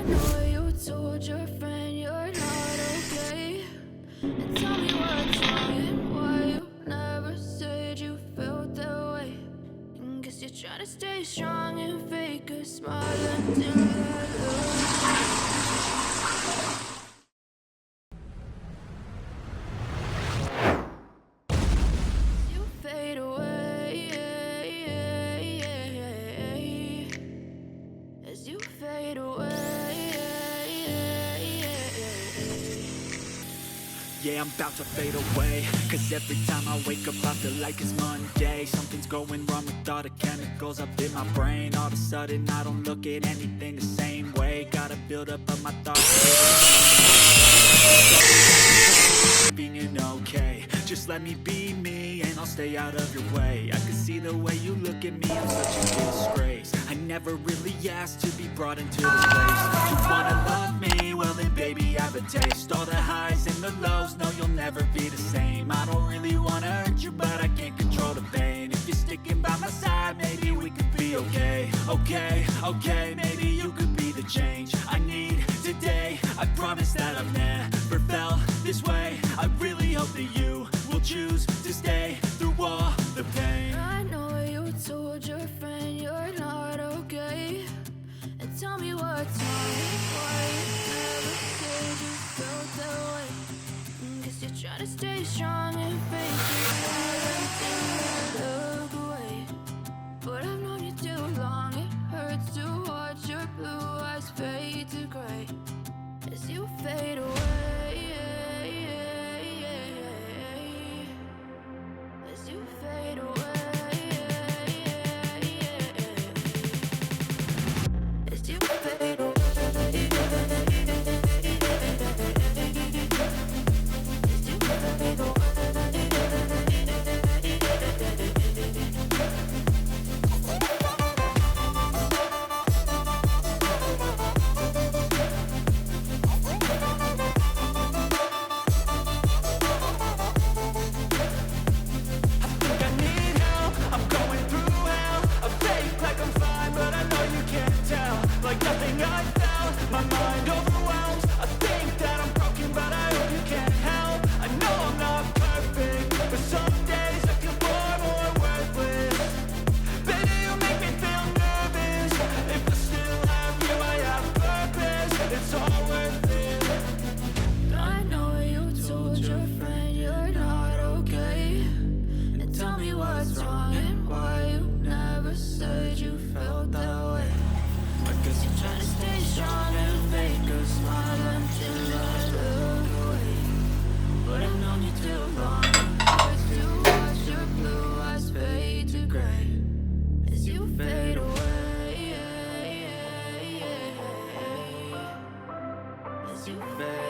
know you told your friend you're not okay. And tell me what's wrong and why you never said you felt that way. And guess you're trying to stay strong and fake a smile until I lose. You fade away as you fade away. Yeah, I'm about to fade away, cause every time I wake up I feel like it's Monday. Something's going wrong with all the chemicals up in my brain. All of a sudden I don't look at anything the same way. Gotta build up of my thoughts. Being okay, just let me be me and I'll stay out of your way. I can see the way you look at me, I'm such a disgrace. I never really asked to be brought into this place. You wanna love me? Well then baby have a taste. All the highs and the lows, no you'll never be the same. I don't really wanna hurt you but I can't control the pain. If you're sticking by my side, maybe we could be okay. Okay, maybe you could be the change I need today. I promise that I've never felt this way. I really hope that you will choose to stay through all the pain. I know you told your friend you're not okay. And tell me what's wrong and why you never said you felt that way. Guess you're trying to stay strong and fake it until I look away. But I've known you too long, it hurts to watch your blue eyes fade to gray as you fade away. As you fade away. As you fade away. As you fade away. You fade